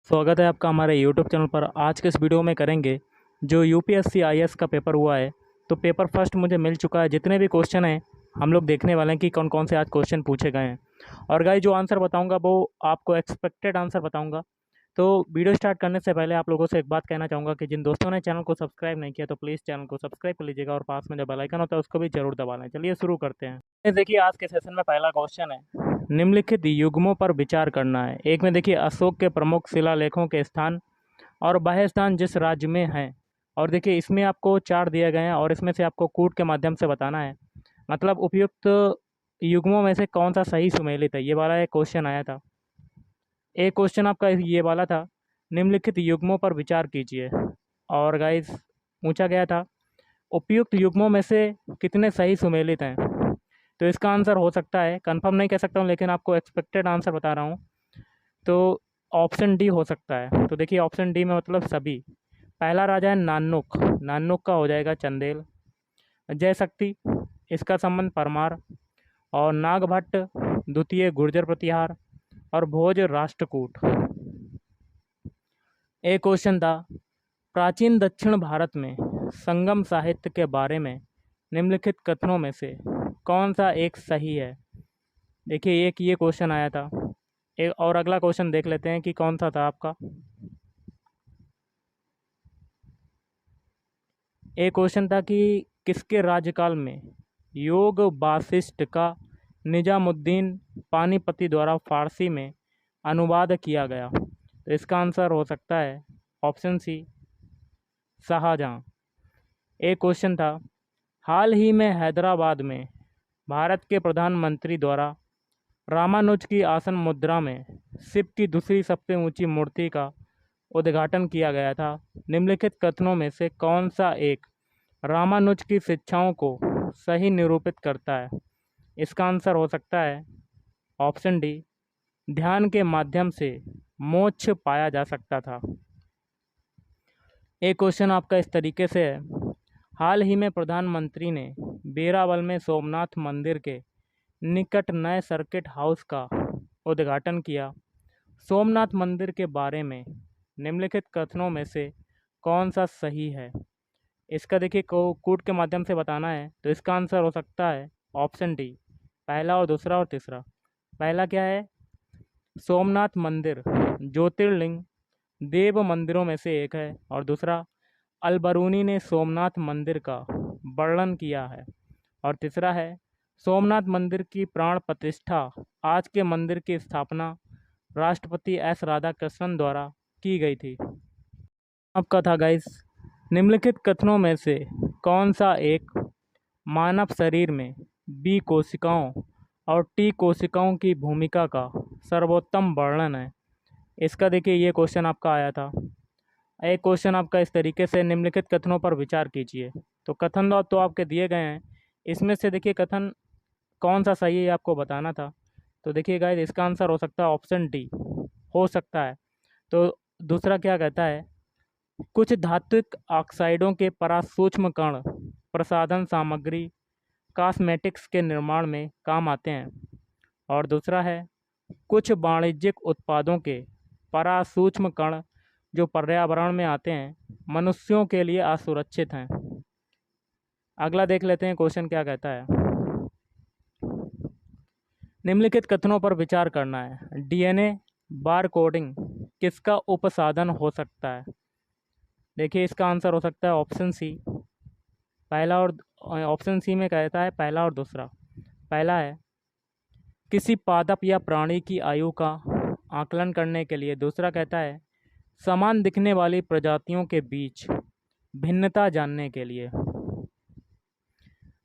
स्वागत है आपका हमारे यूट्यूब चैनल पर। आज के इस वीडियो में करेंगे जो यूपीएससी आईएएस का पेपर हुआ है। तो पेपर फर्स्ट मुझे मिल चुका है। जितने भी क्वेश्चन हैं हम लोग देखने वाले हैं कि कौन कौन से आज क्वेश्चन पूछे गए हैं। और गाइस जो आंसर बताऊंगा वो आपको एक्सपेक्टेड आंसर बताऊंगा। तो वीडियो स्टार्ट करने से पहले आप लोगों से एक बात कहना चाहूँगा कि जिन दोस्तों ने चैनल को सब्सक्राइब नहीं किया तो प्लीज़ चैनल को सब्सक्राइब कर लीजिएगा और पास में जो बेल आइकन होता है उसको भी जरूर दबा लें। चलिए शुरू करते हैं। देखिए आज के सेशन में पहला क्वेश्चन है, निम्नलिखित युग्मों पर विचार करना है। एक में देखिए अशोक के प्रमुख शिलालेखों के स्थान और बाह्य स्थान जिस राज्य में हैं। और देखिए इसमें आपको चार दिए गए हैं और इसमें से आपको कूट के माध्यम से बताना है, मतलब उपयुक्त युग्मों में से कौन सा सही सुमेलित है। ये वाला एक क्वेश्चन आया था। एक क्वेश्चन आपका ये वाला था, निम्नलिखित युग्मों पर विचार कीजिए। और गाइस पूछा गया था उपयुक्त युग्मों में से कितने सही सुमेलित हैं। तो इसका आंसर हो सकता है, कंफर्म नहीं कह सकता हूँ लेकिन आपको एक्सपेक्टेड आंसर बता रहा हूँ, तो ऑप्शन डी हो सकता है। तो देखिए ऑप्शन डी में मतलब सभी। पहला राजा है नानुक, नानुक का हो जाएगा चंदेल। जय शक्ति, इसका संबंध परमार। और नागभट्ट द्वितीय गुर्जर प्रतिहार। और भोज राष्ट्रकूट। एक क्वेश्चन था, प्राचीन दक्षिण भारत में संगम साहित्य के बारे में निम्नलिखित कथनों में से कौन सा एक सही है। देखिए एक ये क्वेश्चन आया था। एक और अगला क्वेश्चन देख लेते हैं कि कौन सा था आपका। एक क्वेश्चन था कि किसके राज्यकाल में योग वासिष्ठ का निजामुद्दीन पानीपति द्वारा फारसी में अनुवाद किया गया। तो इसका आंसर हो सकता है ऑप्शन सी, शाहजहाँ। एक क्वेश्चन था, हाल ही में हैदराबाद में भारत के प्रधानमंत्री द्वारा रामानुज की आसन मुद्रा में शिव की दूसरी सबसे ऊंची मूर्ति का उद्घाटन किया गया था। निम्नलिखित कथनों में से कौन सा एक रामानुज की शिक्षाओं को सही निरूपित करता है। इसका आंसर हो सकता है ऑप्शन डी, ध्यान के माध्यम से मोक्ष पाया जा सकता था। एक क्वेश्चन आपका इस तरीके से है, हाल ही में प्रधानमंत्री ने बेरावल में सोमनाथ मंदिर के निकट नए सर्किट हाउस का उद्घाटन किया। सोमनाथ मंदिर के बारे में निम्नलिखित कथनों में से कौन सा सही है। इसका देखिए कूट के माध्यम से बताना है। तो इसका आंसर हो सकता है ऑप्शन डी, पहला और दूसरा और तीसरा। पहला क्या है, सोमनाथ मंदिर ज्योतिर्लिंग देव मंदिरों में से एक है। और दूसरा, अलबरूनी ने सोमनाथ मंदिर का वर्णन किया है। और तीसरा है, सोमनाथ मंदिर की प्राण प्रतिष्ठा आज के मंदिर की स्थापना राष्ट्रपति एस राधाकृष्णन द्वारा की गई थी। आपका था गाइस, निम्नलिखित कथनों में से कौन सा एक मानव शरीर में बी कोशिकाओं और टी कोशिकाओं की भूमिका का सर्वोत्तम वर्णन है। इसका देखिए ये क्वेश्चन आपका आया था। एक क्वेश्चन आपका इस तरीके से, निम्नलिखित कथनों पर विचार कीजिए। तो कथन तो आपके दिए गए हैं, इसमें से देखिए कथन कौन सा सही है आपको बताना था। तो देखिए गाइस इसका आंसर हो सकता है ऑप्शन डी, हो सकता है। तो दूसरा क्या कहता है, कुछ धात्विक ऑक्साइडों के परासूक्ष्म कण प्रसाधन सामग्री कॉस्मेटिक्स के निर्माण में काम आते हैं। और दूसरा है, कुछ वाणिज्यिक उत्पादों के परासूक्ष्म कण जो पर्यावरण में आते हैं मनुष्यों के लिए असुरक्षित हैं। अगला देख लेते हैं क्वेश्चन क्या कहता है। निम्नलिखित कथनों पर विचार करना है, डीएनए बार कोडिंग किसका उपसाधन हो सकता है। देखिए इसका आंसर हो सकता है ऑप्शन सी, पहला और ऑप्शन सी में कहता है पहला और दूसरा। पहला है, किसी पादप या प्राणी की आयु का आकलन करने के लिए। दूसरा कहता है, समान दिखने वाली प्रजातियों के बीच भिन्नता जानने के लिए।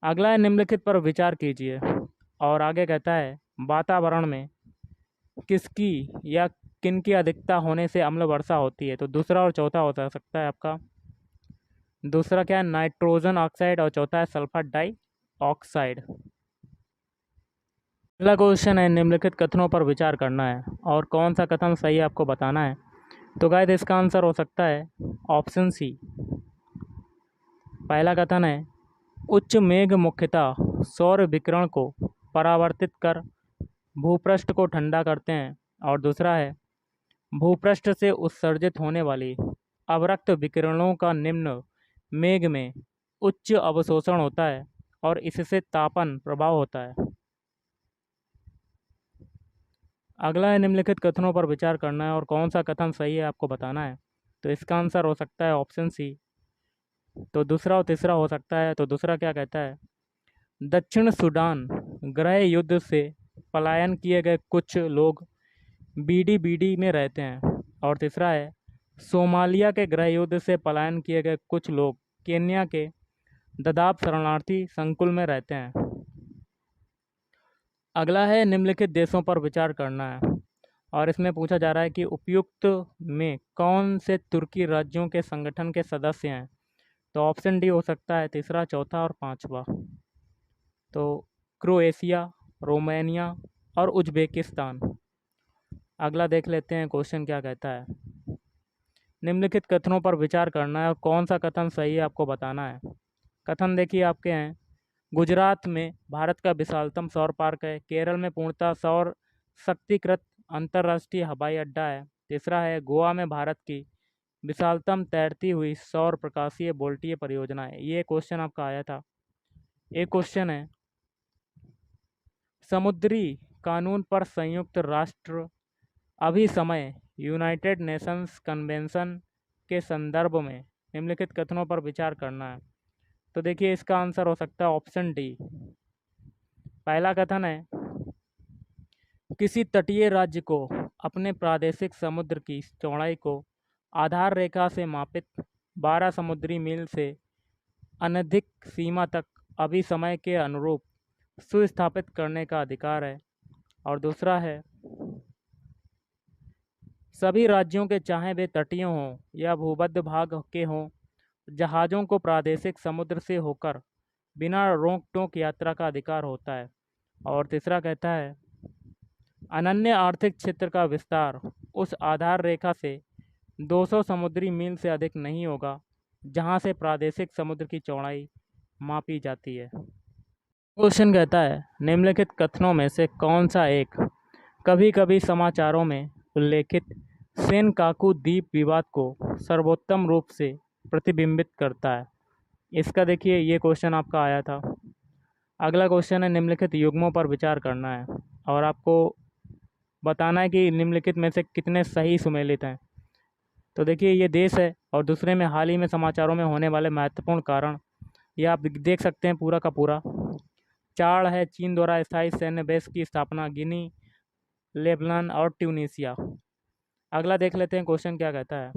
अगला है, निम्नलिखित पर विचार कीजिए। और आगे कहता है, वातावरण में किसकी या किन की अधिकता होने से अम्ल वर्षा होती है। तो दूसरा और चौथा हो सकता है आपका। दूसरा क्या है, नाइट्रोजन ऑक्साइड। और चौथा है सल्फर डाई ऑक्साइड। अगला क्वेश्चन है, निम्नलिखित कथनों पर विचार करना है और कौन सा कथन सही आपको बताना है। तो गाइस इसका आंसर हो सकता है ऑप्शन सी। पहला कथन है, उच्च मेघ मुख्यतः सौर विकिरण को परावर्तित कर भूपृष्ठ को ठंडा करते हैं। और दूसरा है, भूपृष्ठ से उत्सर्जित होने वाली अवरक्त विकिरणों का निम्न मेघ में उच्च अवशोषण होता है और इससे तापन प्रभाव होता है। अगला है निम्नलिखित कथनों पर विचार करना है और कौन सा कथन सही है आपको बताना है। तो इसका आंसर हो सकता है ऑप्शन सी। तो दूसरा और तीसरा हो सकता है। तो दूसरा क्या कहता है, दक्षिण सूडान गृह युद्ध से पलायन किए गए कुछ लोग बीडी बीडी में रहते हैं। और तीसरा है, सोमालिया के गृह युद्ध से पलायन किए गए कुछ लोग केन्या के ददाब शरणार्थी संकुल में रहते हैं। अगला है निम्नलिखित देशों पर विचार करना है और इसमें पूछा जा रहा है कि उपयुक्त में कौन से तुर्की राज्यों के संगठन के सदस्य हैं। तो ऑप्शन डी हो सकता है तीसरा, चौथा और पांचवा। तो क्रोएशिया, रोमानिया और उज्बेकिस्तान। अगला देख लेते हैं क्वेश्चन क्या कहता है। निम्नलिखित कथनों पर विचार करना है और कौन सा कथन सही है आपको बताना है। कथन देखिए आपके हैं, गुजरात में भारत का विशालतम सौर पार्क है। केरल में पूर्णतः सौर शक्तिकृत अंतर्राष्ट्रीय हवाई अड्डा है। तीसरा है, गोवा में भारत की विशालतम तैरती हुई सौर प्रकाशीय बोल्टीय परियोजना है। ये क्वेश्चन आपका आया था। एक क्वेश्चन है, समुद्री कानून पर संयुक्त राष्ट्र अभी समय यूनाइटेड नेशंस कन्वेंशन के संदर्भ में निम्नलिखित कथनों पर विचार करना है। तो देखिए इसका आंसर हो सकता है ऑप्शन डी। पहला कथन है, किसी तटीय राज्य को अपने प्रादेशिक समुद्र की चौड़ाई को आधार रेखा से मापित 12 समुद्री मील से अनधिक सीमा तक अभी समय के अनुरूप सुस्थापित करने का अधिकार है। और दूसरा है, सभी राज्यों के चाहे वे तटीय हों या भूमध्य भाग के हों, जहाज़ों को प्रादेशिक समुद्र से होकर बिना रोक टोक यात्रा का अधिकार होता है। और तीसरा कहता है, अनन्य आर्थिक क्षेत्र का विस्तार उस आधार रेखा से 200 समुद्री मील से अधिक नहीं होगा जहां से प्रादेशिक समुद्र की चौड़ाई मापी जाती है। क्वेश्चन कहता है, निम्नलिखित कथनों में से कौन सा एक कभी कभी समाचारों में उल्लेखित सेनकाकू द्वीप विवाद को सर्वोत्तम रूप से प्रतिबिंबित करता है। इसका देखिए ये क्वेश्चन आपका आया था। अगला क्वेश्चन है, निम्नलिखित युग्मों पर विचार करना है और आपको बताना है कि निम्नलिखित में से कितने सही सुमेलित हैं। तो देखिए ये देश है और दूसरे में हाल ही में समाचारों में होने वाले महत्वपूर्ण कारण, ये आप देख सकते हैं पूरा का पूरा। चार है, चीन द्वारा स्थायी सैन्य बेस की स्थापना, गिनी, लेबनान और ट्यूनीशिया। अगला देख लेते हैं क्वेश्चन क्या कहता है।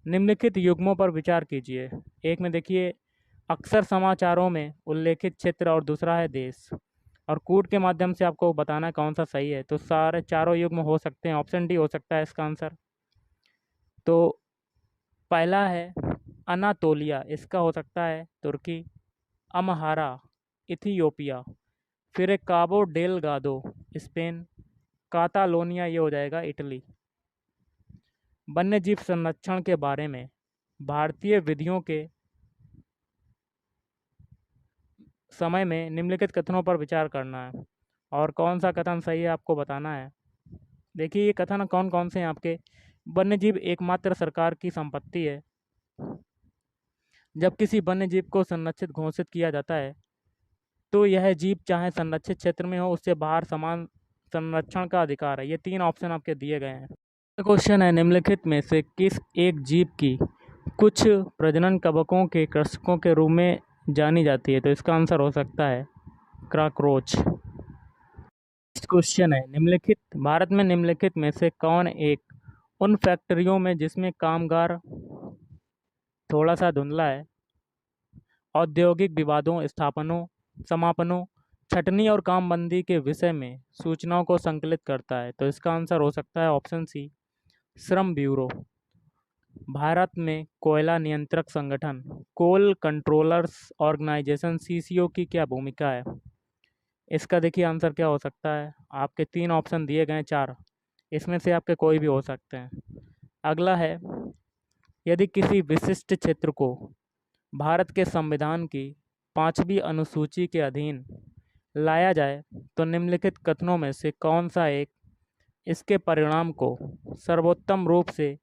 निम्नलिखित युग्मों पर विचार कीजिए। एक में देखिए अक्सर समाचारों में उल्लेखित क्षेत्र और दूसरा है देश। और कूट के माध्यम से आपको बताना है कौन सा सही है। तो सारे चारों युग्म हो सकते हैं, ऑप्शन डी हो सकता है इसका आंसर। तो पहला है अनातोलिया, इसका हो सकता है तुर्की। अमहारा इथियोपिया, फिर एक काबो डेलगाडो स्पेन, कातालोनिया ये हो जाएगा इटली। वन्यजीव संरक्षण के बारे में भारतीय विधियों के समय में निम्नलिखित कथनों पर विचार करना है और कौन सा कथन सही है आपको बताना है। देखिए ये कथन कौन कौन से हैं आपके। वन्यजीव एकमात्र सरकार की संपत्ति है। जब किसी वन्यजीव को संरक्षित घोषित किया जाता है तो यह जीव चाहे संरक्षित क्षेत्र में हो उससे बाहर समान संरक्षण का अधिकार है। ये तीन ऑप्शन आपके दिए गए हैं। क्वेश्चन है, निम्नलिखित में से किस एक जीव की कुछ प्रजनन कवकों के कृषकों के रूप में जानी जाती है। तो इसका आंसर हो सकता है कॉकरोच। क्वेश्चन है, निम्नलिखित भारत में निम्नलिखित में से कौन एक उन फैक्ट्रियों में जिसमें कामगार थोड़ा सा धुंधला है औद्योगिक विवादों, स्थापनों, समापनों, छटनी और कामबंदी के विषय में सूचनाओं को संकलित करता है। तो इसका आंसर हो सकता है ऑप्शन सी, श्रम ब्यूरो। भारत में कोयला नियंत्रक संगठन कोल कंट्रोलर्स ऑर्गेनाइजेशन सीसीओ की क्या भूमिका है। इसका देखिए आंसर क्या हो सकता है। आपके तीन ऑप्शन दिए गए हैं, चार, इसमें से आपके कोई भी हो सकते हैं। अगला है, यदि किसी विशिष्ट क्षेत्र को भारत के संविधान की 5वीं अनुसूची के अधीन लाया जाए तो निम्नलिखित कथनों में से कौन सा एक इसके परिणाम को सर्वोत्तम रूप से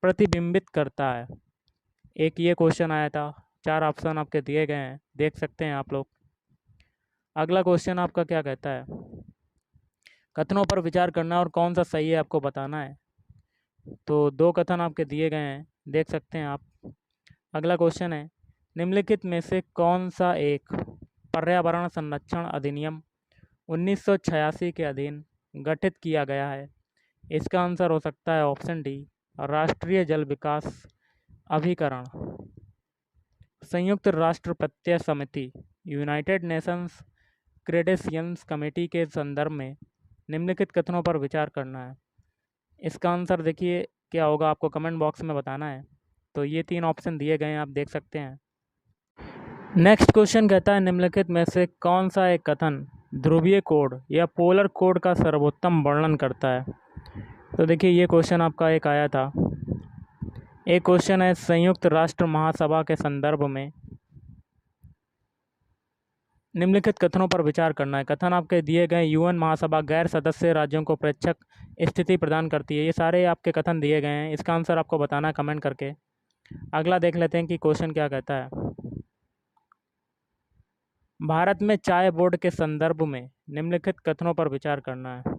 प्रतिबिंबित करता है? एक ये क्वेश्चन आया था, 4 ऑप्शन आपके दिए गए हैं, देख सकते हैं आप लोग। अगला क्वेश्चन आपका क्या कहता है? कथनों पर विचार करना और कौन सा सही है आपको बताना है। तो 2 कथन आपके दिए गए हैं, देख सकते हैं आप। अगला क्वेश्चन है, निम्नलिखित में से कौन सा एक पर्यावरण संरक्षण अधिनियम 1986 के अधीन गठित किया गया है? इसका आंसर हो सकता है ऑप्शन डी, राष्ट्रीय जल विकास अभिकरण। संयुक्त राष्ट्र प्रत्यय समिति यूनाइटेड नेशंस क्रेडेशियंस कमेटी के संदर्भ में निम्नलिखित कथनों पर विचार करना है। इसका आंसर देखिए क्या होगा, आपको कमेंट बॉक्स में बताना है। तो ये 3 ऑप्शन दिए गए हैं, आप देख सकते हैं। नेक्स्ट क्वेश्चन कहता है, निम्नलिखित में से कौन सा एक कथन ध्रुवीय कोड या पोलर कोड का सर्वोत्तम वर्णन करता है? तो देखिए ये क्वेश्चन आपका एक आया था। एक क्वेश्चन है, संयुक्त राष्ट्र महासभा के संदर्भ में निम्नलिखित कथनों पर विचार करना है। कथन आपके दिए गए, यूएन महासभा गैर सदस्य राज्यों को प्रेक्षक स्थिति प्रदान करती है। ये सारे आपके कथन दिए गए हैं, इसका आंसर आपको बताना है कमेंट करके। अगला देख लेते हैं कि क्वेश्चन क्या कहता है। भारत में चाय बोर्ड के संदर्भ में निम्नलिखित कथनों पर विचार करना है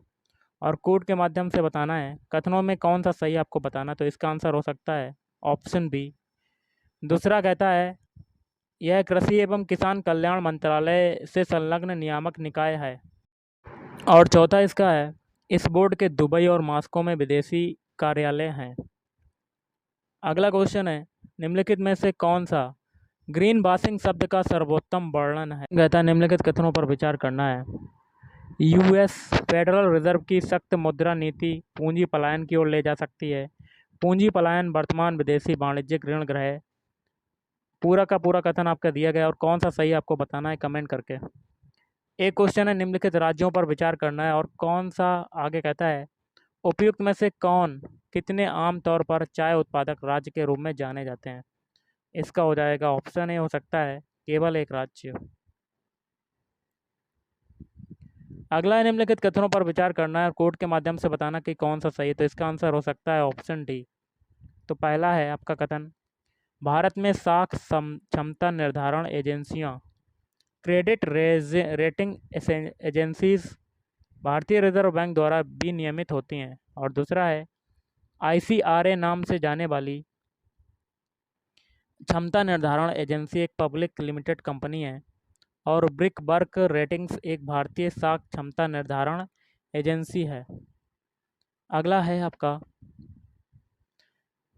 और कोड के माध्यम से बताना है। कथनों में कौन सा सही आपको बताना, तो इसका आंसर हो सकता है ऑप्शन बी। दूसरा कहता है, यह कृषि एवं किसान कल्याण मंत्रालय से संलग्न नियामक निकाय है। और चौथा इसका है, इस बोर्ड के दुबई और मॉस्को में विदेशी कार्यालय हैं। अगला क्वेश्चन है, निम्नलिखित में से कौन सा ग्रीन वॉशिंग शब्द का सर्वोत्तम वर्णन है? कहता है निम्नलिखित कथनों पर विचार करना है। यूएस फेडरल रिजर्व की सख्त मुद्रा नीति पूंजी पलायन की ओर ले जा सकती है। पूंजी पलायन वर्तमान विदेशी वाणिज्यिक ऋण ग्रह। पूरा का पूरा कथन आपका दिया गया और कौन सा सही आपको बताना है कमेंट करके। एक क्वेश्चन है, निम्नलिखित राज्यों पर विचार करना है और कौन सा आगे कहता है, उपयुक्त में से कौन कितने आम तौर पर चाय उत्पादक राज्य के रूप में जाने जाते हैं? इसका हो जाएगा ऑप्शन ए, हो सकता है केवल एक राज्य। अगला है, निम्नलिखित कथनों पर विचार करना है और कोड के माध्यम से बताना कि कौन सा सही है। तो इसका आंसर हो सकता है ऑप्शन डी। तो पहला है आपका कथन, भारत में साख क्षमता निर्धारण एजेंसियां क्रेडिट रेटिंग एजेंसीज भारतीय रिजर्व बैंक द्वारा विनियमित होती हैं। और दूसरा है, आईसीआरए नाम से जाने वाली क्षमता निर्धारण एजेंसी एक पब्लिक लिमिटेड कंपनी है। और ब्रिकबर्ग रेटिंग्स एक भारतीय साख क्षमता निर्धारण एजेंसी है। अगला है आपका,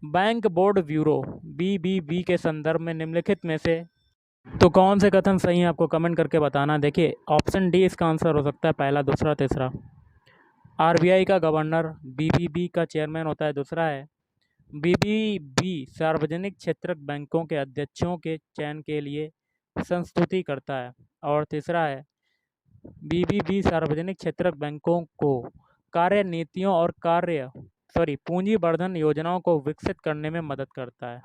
बैंक बोर्ड ब्यूरो बीबीबी के संदर्भ में निम्नलिखित में से तो कौन से कथन सही हैं आपको कमेंट करके बताना। देखिए ऑप्शन डी इसका आंसर हो सकता है, पहला, दूसरा, तीसरा। आरबीआई का गवर्नर बीबीबी का चेयरमैन होता है। दूसरा है, बीबीबी सार्वजनिक क्षेत्र बैंकों के अध्यक्षों के चयन के लिए संस्तुति करता है। और तीसरा है, बीबीबी सार्वजनिक क्षेत्र बैंकों को कार्य नीतियों और पूंजी वर्धन योजनाओं को विकसित करने में मदद करता है।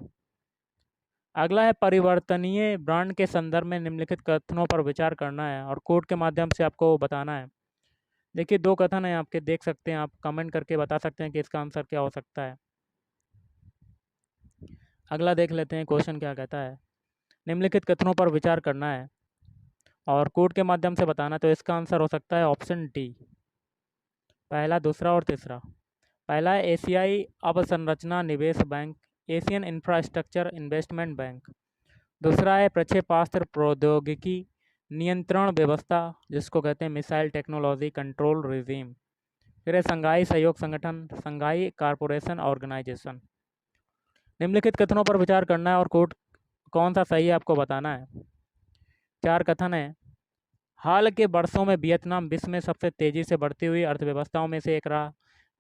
अगला है, परिवर्तनीय ब्रांड के संदर्भ में निम्नलिखित कथनों पर विचार करना है और कोड के माध्यम से आपको बताना है। देखिए 2 कथन हैं आपके, देख सकते हैं आप, कमेंट करके बता सकते हैं कि इसका आंसर क्या हो सकता है। अगला देख लेते हैं क्वेश्चन क्या कहता है, निम्नलिखित कथनों पर विचार करना है और कोड के माध्यम से बताना। तो इसका आंसर हो सकता है ऑप्शन डी, पहला, दूसरा और तीसरा। पहला है, एशियाई अवसंरचना निवेश bank, Asian infrastructure investment bank. दूसरा है, प्रक्षेपास्त्र प्रौद्योगिकी नियंत्रण व्यवस्था, जिसको कहते हैं मिसाइल टेक्नोलॉजी कंट्रोल रिजीम। फिर है, संघाई सहयोग संगठन, संघाई कारपोरेशन ऑर्गेनाइजेशन। निम्नलिखित कथनों पर विचार करना है और कोड कौन सा सही है आपको बताना है। 4 कथन है, हाल के वर्षों में वियतनाम विश्व में सबसे तेज़ी से बढ़ती हुई अर्थव्यवस्थाओं में से एक रहा।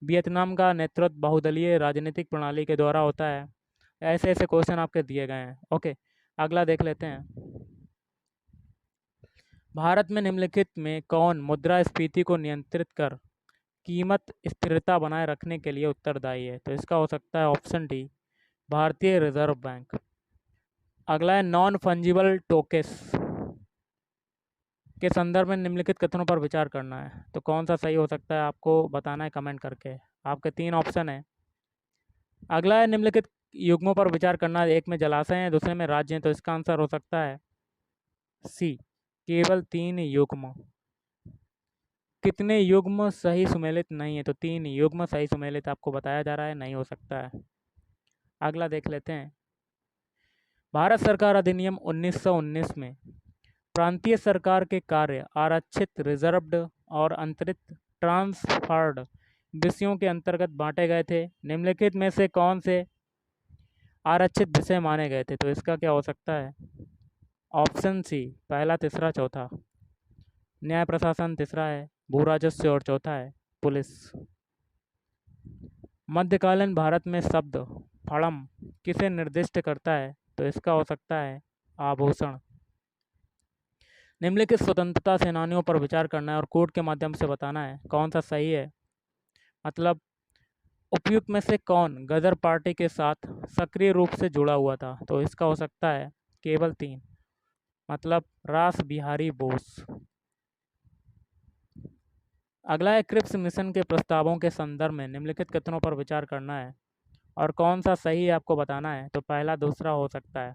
वियतनाम का नेतृत्व बहुदलीय राजनीतिक प्रणाली के द्वारा होता है। ऐसे ऐसे क्वेश्चन आपके दिए गए हैं। ओके, अगला देख लेते हैं, भारत में निम्नलिखित में कौन मुद्रास्फीति को नियंत्रित कर कीमत स्थिरता बनाए रखने के लिए उत्तरदायी है। तो इसका हो सकता है ऑप्शन डी, भारतीय रिजर्व बैंक। अगला है, नॉन फंजिबल टोकेस के संदर्भ में निम्नलिखित कथनों पर विचार करना है। तो कौन सा सही हो सकता है आपको बताना है कमेंट करके। आपके 3 ऑप्शन हैं। अगला है निम्नलिखित युग्मों पर विचार करना। एक में जलाशय है, दूसरे में राज्य है। तो इसका आंसर हो सकता है सी, केवल 3 युग्म। कितने युग्म सही सुमेलित नहीं है? तो 3 युग्म सही सुमेलित आपको बताया जा रहा है, नहीं हो सकता है। अगला देख लेते हैं। भारत सरकार अधिनियम 1919 में प्रांतीय सरकार के कार्य आरक्षित, रिजर्व्ड और अंतरित ट्रांसफर्ड विषयों के अंतर्गत बांटे गए थे। निम्नलिखित में से कौन से आरक्षित विषय माने गए थे? तो इसका क्या हो सकता है? ऑप्शन सी, पहला, तीसरा, चौथा। न्याय प्रशासन तीसरा है, भू राजस्व और चौथा है पुलिस। मध्यकालीन भारत में शब्द फड़म किसे निर्दिष्ट करता है? तो इसका हो सकता है आभूषण। निम्नलिखित स्वतंत्रता सेनानियों पर विचार करना है और कोड के माध्यम से बताना है कौन सा सही है। मतलब उपयुक्त में से कौन गदर पार्टी के साथ सक्रिय रूप से जुड़ा हुआ था? तो इसका हो सकता है केवल 3, मतलब रास बिहारी बोस। अगला है क्रिप्स मिशन के प्रस्तावों के संदर्भ में निम्नलिखित कथनों पर विचार करना है और कौन सा सही है आपको बताना है। तो पहला, दूसरा हो सकता है।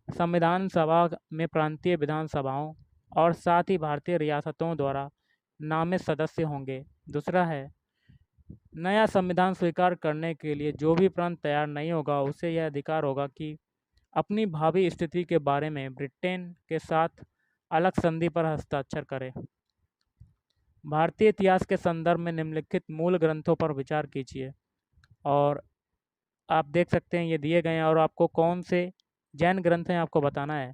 संविधान सभा में प्रांतीय विधानसभाओं और साथ ही भारतीय रियासतों द्वारा नामित सदस्य होंगे। दूसरा है, नया संविधान स्वीकार करने के लिए जो भी प्रांत तैयार नहीं होगा उसे यह अधिकार होगा कि अपनी भावी स्थिति के बारे में ब्रिटेन के साथ अलग संधि पर हस्ताक्षर करे। भारतीय इतिहास के संदर्भ में निम्नलिखित मूल ग्रंथों पर विचार कीजिए और आप देख सकते हैं ये दिए गए हैं और आपको कौन से जैन ग्रंथ हैं आपको बताना है।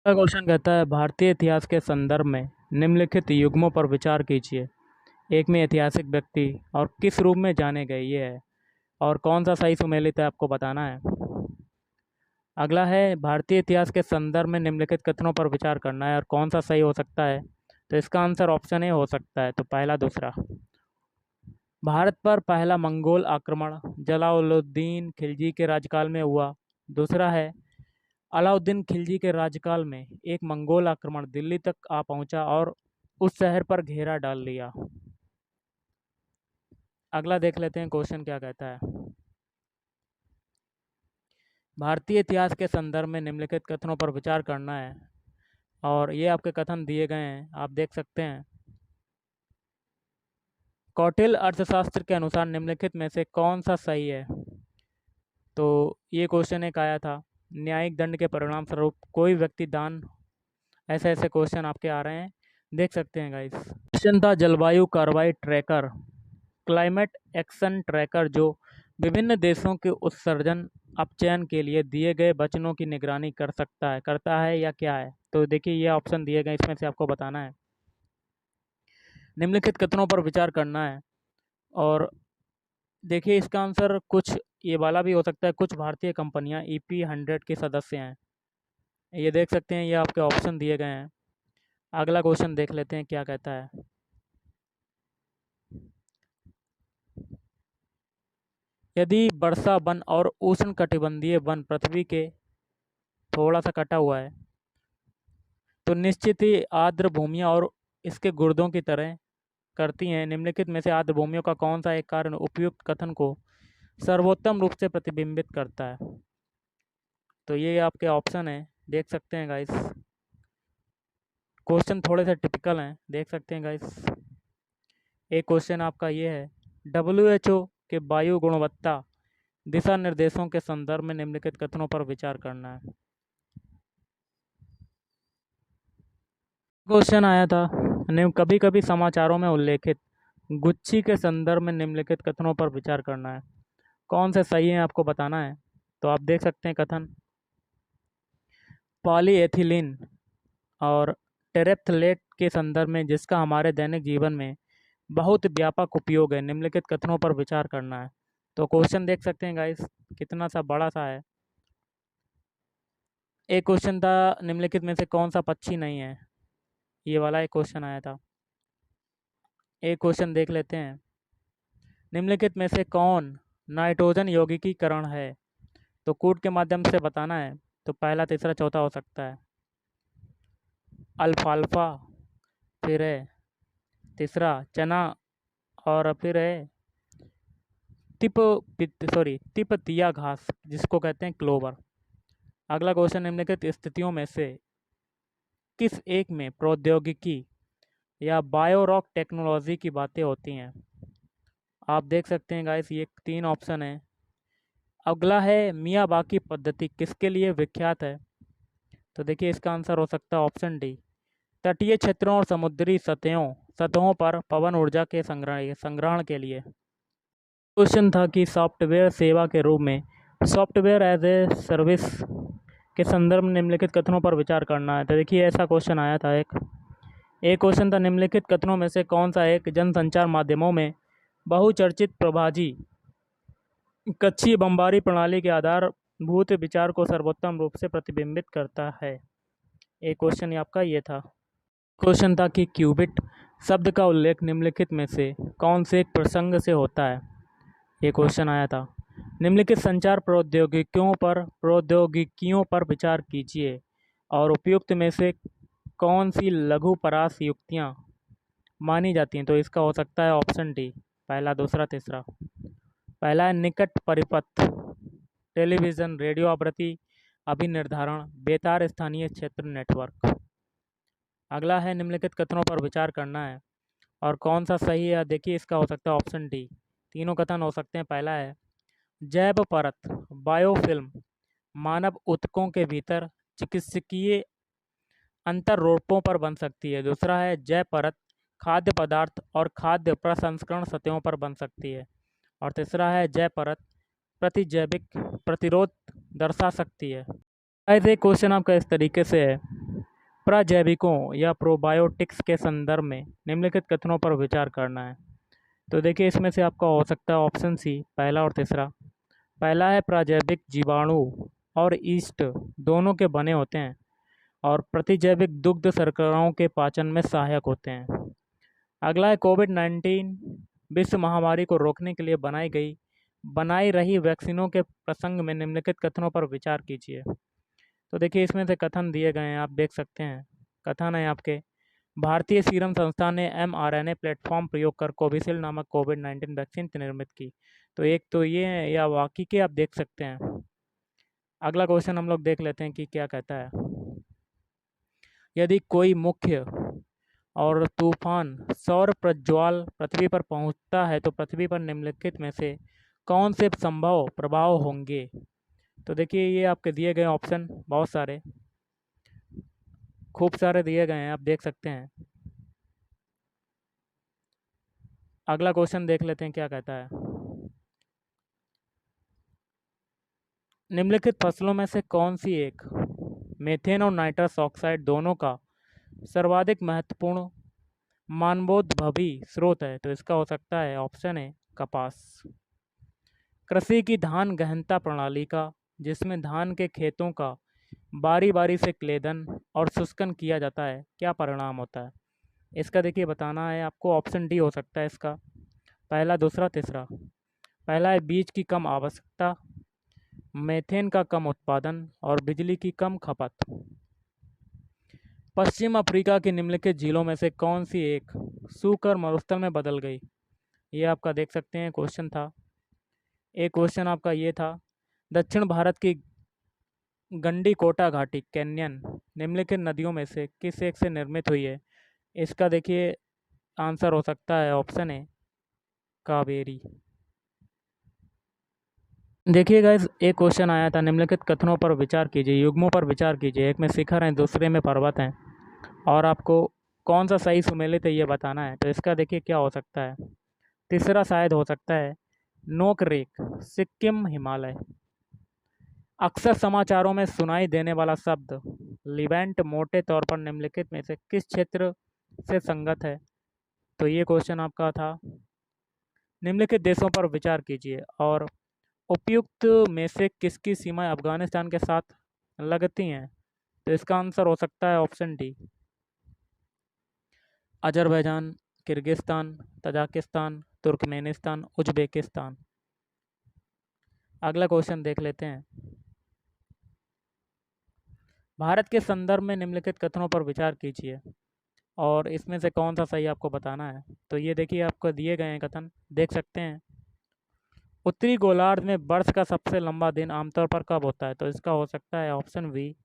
अगला क्वेश्चन कहता है भारतीय इतिहास के संदर्भ में निम्नलिखित युग्मों पर विचार कीजिए। एक में ऐतिहासिक व्यक्ति और किस रूप में जाने गए ये है और कौन सा सही सुमेलित है आपको बताना है। अगला है भारतीय इतिहास के संदर्भ में निम्नलिखित कथनों पर विचार करना है और कौन सा सही हो सकता है। तो इसका आंसर ऑप्शन ए हो सकता है। तो पहला, दूसरा। भारत पर पहला मंगोल आक्रमण जलालुद्दीन खिलजी के राज्यकाल में हुआ। दूसरा है, अलाउद्दीन खिलजी के राज्यकाल में एक मंगोल आक्रमण दिल्ली तक आ पहुंचा और उस शहर पर घेरा डाल लिया। अगला देख लेते हैं क्वेश्चन क्या कहता है। भारतीय इतिहास के संदर्भ में निम्नलिखित कथनों पर विचार करना है और ये आपके कथन दिए गए हैं, आप देख सकते हैं। कौटिल्य अर्थशास्त्र के अनुसार निम्नलिखित में से कौन सा सही है? तो ये क्वेश्चन एक आया था। न्यायिक दंड के परिणाम स्वरूप कोई व्यक्ति दान, ऐसे ऐसे क्वेश्चन आपके आ रहे हैं, देख सकते हैं गाइस। क्वेश्चन था जलवायु कार्रवाई ट्रैकर, क्लाइमेट एक्शन ट्रैकर, जो विभिन्न देशों के उत्सर्जन अपचयन के लिए दिए गए वचनों की निगरानी करता है या क्या है? तो देखिए ये ऑप्शन दिए गए, इसमें से आपको बताना है। निम्नलिखित कथनों पर विचार करना है और देखिए इसका आंसर कुछ ये वाला भी हो सकता है। कुछ भारतीय कंपनियां EP100 के सदस्य हैं, ये देख सकते हैं, ये आपके ऑप्शन दिए गए हैं। अगला क्वेश्चन देख लेते हैं क्या कहता है। यदि वर्षा वन और उष्णकटिबंधीय वन पृथ्वी के थोड़ा सा कटा हुआ है तो निश्चित ही आर्द्र भूमियाँ और इसके गुर्दों की तरह करती हैं। निम्नलिखित में से आर्द्र भूमियों का कौन सा एक कारण उपयुक्त कथन को सर्वोत्तम रूप से प्रतिबिंबित करता है? तो ये आपके ऑप्शन है, देख सकते हैं गाइस। क्वेश्चन थोड़े से टिपिकल हैं, देख सकते हैं गाइस। एक क्वेश्चन आपका ये है, WHO के वायु गुणवत्ता दिशा निर्देशों के संदर्भ में निम्नलिखित कथनों पर विचार करना है। क्वेश्चन आया था कभी कभी समाचारों में उल्लेखित गुच्छी के संदर्भ में निम्नलिखित कथनों पर विचार करना है, कौन से सही है आपको बताना है। तो आप देख सकते हैं कथन, पॉलीएथिलीन और टेरेप्थलेट के संदर्भ में जिसका हमारे दैनिक जीवन में बहुत व्यापक उपयोग है, निम्नलिखित कथनों पर विचार करना है। तो क्वेश्चन देख सकते हैं गाइस कितना सा बड़ा सा है। एक क्वेश्चन था निम्नलिखित में से कौन सा पक्षी नहीं है, ये वाला एक क्वेश्चन आया था। एक क्वेश्चन देख लेते हैं, निम्नलिखित में से कौन नाइट्रोजन यौगिकीकरण है? तो कोड के माध्यम से बताना है। तो पहला, तीसरा, चौथा हो सकता है। अल्फाल्फा, फिर है तीसरा चना, और फिर है तिपतिया घास जिसको कहते हैं क्लोवर। अगला क्वेश्चन, निम्नलिखित स्थितियों में से किस एक में प्रौद्योगिकी या बायोरॉक टेक्नोलॉजी की बातें होती हैं? आप देख सकते हैं गाइस, ये 3 ऑप्शन है। अगला है मियावाकी पद्धति किसके लिए विख्यात है? तो देखिए इसका आंसर हो सकता है ऑप्शन डी, तटीय क्षेत्रों और समुद्री सतहों सतहों पर पवन ऊर्जा के संग्रहण के लिए। क्वेश्चन था कि सॉफ्टवेयर सेवा के रूप में सॉफ्टवेयर एज ए सर्विस के संदर्भ में निम्नलिखित कथनों पर विचार करना है। तो देखिए ऐसा क्वेश्चन आया था। एक क्वेश्चन था, निम्नलिखित कथनों में से कौन सा एक जनसंचार माध्यमों में बहुचर्चित प्रभाजी कक्षीय बमबारी प्रणाली के आधारभूत विचार को सर्वोत्तम रूप से प्रतिबिंबित करता है? एक क्वेश्चन आपका ये था। क्वेश्चन था कि क्यूबिट शब्द का उल्लेख निम्नलिखित में से कौन से एक प्रसंग से होता है? ये क्वेश्चन आया था। निम्नलिखित संचार प्रौद्योगिकियों पर विचार कीजिए और उपयुक्त में से कौन सी लघु परास युक्तियाँ मानी जाती हैं? तो इसका हो सकता है ऑप्शन डी, पहला, दूसरा, तीसरा। पहला है निकट परिपथ, टेलीविज़न, रेडियो आवृत्ति अभिनिर्धारण, बेतार स्थानीय क्षेत्र नेटवर्क। अगला है निम्नलिखित कथनों पर विचार करना है और कौन सा सही है? देखिए इसका हो सकता है ऑप्शन डी, तीनों कथन हो सकते हैं। पहला है जैव परत, बायोफिल्म मानव ऊतकों के भीतर चिकित्सकीय अंतर्रोपों पर बन सकती है। दूसरा है जैव परत खाद्य पदार्थ और खाद्य प्रसंस्करण सतहों पर बन सकती है। और तीसरा है जैव परत प्रतिजैविक प्रतिरोध दर्शा सकती है। ऐसे क्वेश्चन आपका इस तरीके से है, प्रजैविकों या प्रोबायोटिक्स के संदर्भ में निम्नलिखित कथनों पर विचार करना है। तो देखिए इसमें से आपका हो सकता है ऑप्शन सी, पहला और तीसरा। पहला है प्रजैविक जीवाणु और ईस्ट दोनों के बने होते हैं और प्रतिजैविक दुग्ध शर्कराओं के पाचन में सहायक होते हैं। अगला है कोविड-19 विश्व महामारी को रोकने के लिए बनाई रही वैक्सीनों के प्रसंग में निम्नलिखित कथनों पर विचार कीजिए। तो देखिए इसमें से कथन दिए गए हैं, आप देख सकते हैं। कथन है आपके, भारतीय सीरम संस्थान ने mRNA प्लेटफॉर्म प्रयोग कर कोविशील्ड नामक कोविड-19 वैक्सीन निर्मित की। तो एक तो ये है, या बाकी के आप देख सकते हैं। अगला क्वेश्चन हम लोग देख लेते हैं कि क्या कहता है। यदि कोई मुख्य और तूफान सौर प्रज्वाल पृथ्वी पर पहुंचता है तो पृथ्वी पर निम्नलिखित में से कौन से संभव प्रभाव होंगे? तो देखिए ये आपके दिए गए ऑप्शन बहुत सारे, खूब सारे दिए गए हैं, आप देख सकते हैं। अगला क्वेश्चन देख लेते हैं क्या कहता है। निम्नलिखित फसलों में से कौन सी एक मीथेन और नाइट्रस ऑक्साइड दोनों का सर्वाधिक महत्वपूर्ण मानवोद्भवी स्रोत है? तो इसका हो सकता है ऑप्शन है कपास। कृषि की धान गहनता प्रणाली का, जिसमें धान के खेतों का बारी बारी से क्लेदन और शुष्कन किया जाता है, क्या परिणाम होता है? इसका देखिए बताना है आपको। ऑप्शन डी हो सकता है इसका, पहला, दूसरा, तीसरा। पहला है बीज की कम आवश्यकता, मीथेन का कम उत्पादन और बिजली की कम खपत। पश्चिम अफ्रीका की निम्नलिखित झीलों में से कौन सी एक सूखकर मरुस्थल में बदल गई? ये आपका देख सकते हैं क्वेश्चन था। एक क्वेश्चन आपका ये था, दक्षिण भारत की गंडीकोटा घाटी कैन्यन निम्नलिखित नदियों में से किस एक से निर्मित हुई है? इसका देखिए आंसर हो सकता है ऑप्शन है कावेरी। देखिए गाइस, एक क्वेश्चन आया था, निम्नलिखित कथनों पर विचार कीजिए, युग्मों पर विचार कीजिए। एक में शिखर हैं, दूसरे में पर्वत हैं और आपको कौन सा सही सुमेलित है ये बताना है। तो इसका देखिए क्या हो सकता है। तीसरा शायद हो सकता है नोकरेक, सिक्किम, हिमालय। अक्सर समाचारों में सुनाई देने वाला शब्द लिवेंट मोटे तौर पर निम्नलिखित में से किस क्षेत्र से संगत है? तो ये क्वेश्चन आपका था। निम्नलिखित देशों पर विचार कीजिए और उपयुक्त में से किसकी सीमाएं अफगानिस्तान के साथ लगती हैं? तो इसका आंसर हो सकता है option D, Azerbaijan, Kyrgyzstan, Tajikistan, Turkmenistan, Uzbekistan. अगला क्वेश्चन देख लेते हैं। भारत के संदर्भ में निम्नलिखित कथनों पर विचार कीजिए और इसमें से कौन सा सही आपको बताना है। तो ये देखिए आपको दिए गए हैं कथन, देख सकते हैं। उत्तरी गोलार्ध में वर्ष का सबसे लंबा दिन आमतौर पर कब होता है? तो इसका हो सकता है ऑप्शन बी,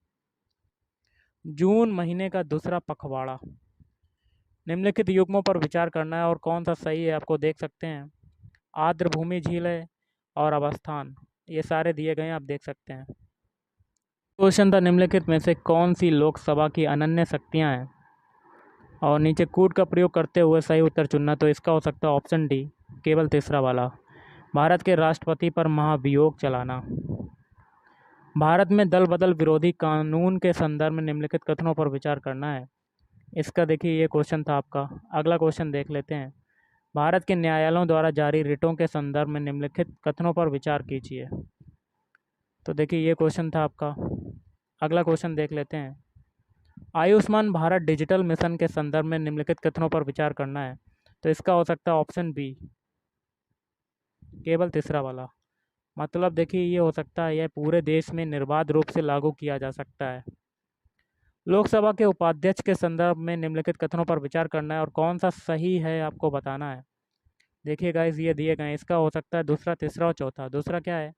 जून महीने का दूसरा पखवाड़ा। निम्नलिखित युग्मों पर विचार करना है और कौन सा सही है आपको देख सकते हैं। आर्द्र भूमि, झील है और अवस्थान, ये सारे दिए गए हैं, आप देख सकते हैं। क्वेश्चन था निम्नलिखित में से कौन सी लोकसभा की अनन्य शक्तियां हैं और नीचे कूट का प्रयोग करते हुए सही उत्तर चुनना। तो इसका हो सकता है ऑप्शन डी, केवल तीसरा वाला, भारत के राष्ट्रपति पर महाभियोग चलाना। भारत में दल बदल विरोधी कानून के संदर्भ में निम्नलिखित कथनों पर विचार करना है। इसका देखिए ये क्वेश्चन था आपका। अगला क्वेश्चन देख लेते हैं। भारत के न्यायालयों द्वारा जारी रिटों के संदर्भ में निम्नलिखित कथनों पर विचार कीजिए। तो देखिए ये क्वेश्चन था आपका। अगला क्वेश्चन देख लेते हैं। आयुष्मान भारत डिजिटल मिशन के संदर्भ में निम्नलिखित कथनों पर विचार करना है। तो इसका हो सकता है ऑप्शन बी, केवल तीसरा वाला। मतलब देखिए ये हो सकता है यह पूरे देश में निर्बाध रूप से लागू किया जा सकता है। लोकसभा के उपाध्यक्ष के संदर्भ में निम्नलिखित कथनों पर विचार करना है और कौन सा सही है आपको बताना है। देखिए गाइस ये दिए गए हैं, इसका हो सकता है दूसरा, तीसरा और चौथा। दूसरा क्या है?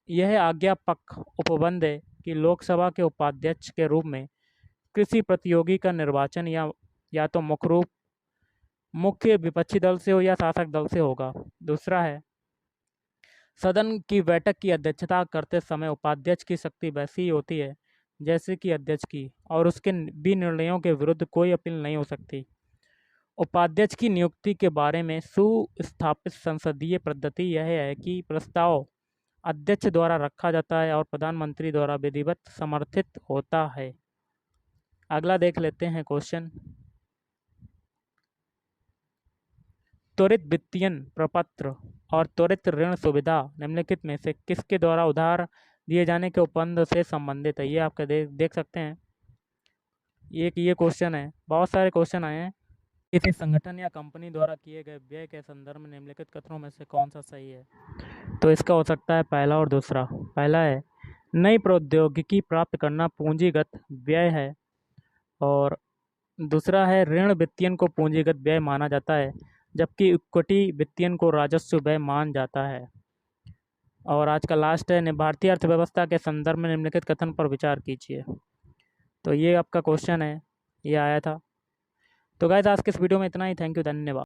यह आज्ञा पक्ष उपबंध है कि लोकसभा के उपाध्यक्ष के रूप में किसी प्रतियोगी का निर्वाचन या तो मुख्य विपक्षी दल से हो या शासक दल से होगा। दूसरा है, सदन की बैठक की अध्यक्षता करते समय उपाध्यक्ष की शक्ति वैसी ही होती है जैसे कि अध्यक्ष की, और उसके भी निर्णयों के विरुद्ध कोई अपील नहीं हो सकती। उपाध्यक्ष की नियुक्ति के बारे में सुस्थापित संसदीय पद्धति यह है कि प्रस्ताव अध्यक्ष द्वारा रखा जाता है और प्रधानमंत्री द्वारा विधिवत समर्थित होता है। अगला देख लेते हैं क्वेश्चन। त्वरित वित्तीय प्रपत्र और त्वरित ऋण सुविधा निम्नलिखित में से किसके द्वारा उधार दिए जाने के ओपंद से संबंधित है? ये आपका देख सकते हैं। ये क्वेश्चन है, बहुत सारे क्वेश्चन आए हैं। किसी संगठन या कंपनी द्वारा किए गए व्यय के संदर्भ में निम्नलिखित कथनों में से कौन सा सही है? तो इसका हो सकता है पहला और दूसरा। पहला है, नई प्रौद्योगिकी प्राप्त करना पूंजीगत व्यय है, और दूसरा है, ऋण वित्तीयन को पूंजीगत व्यय माना जाता है जबकि इक्विटी वित्तीयन को राजस्व व्यय मान जाता है। और आज का लास्ट है, भारतीय अर्थव्यवस्था के संदर्भ में निम्नलिखित कथन पर विचार कीजिए। तो ये आपका क्वेश्चन है, ये आया था। तो गाइस आज के इस वीडियो में इतना ही। थैंक यू, धन्यवाद।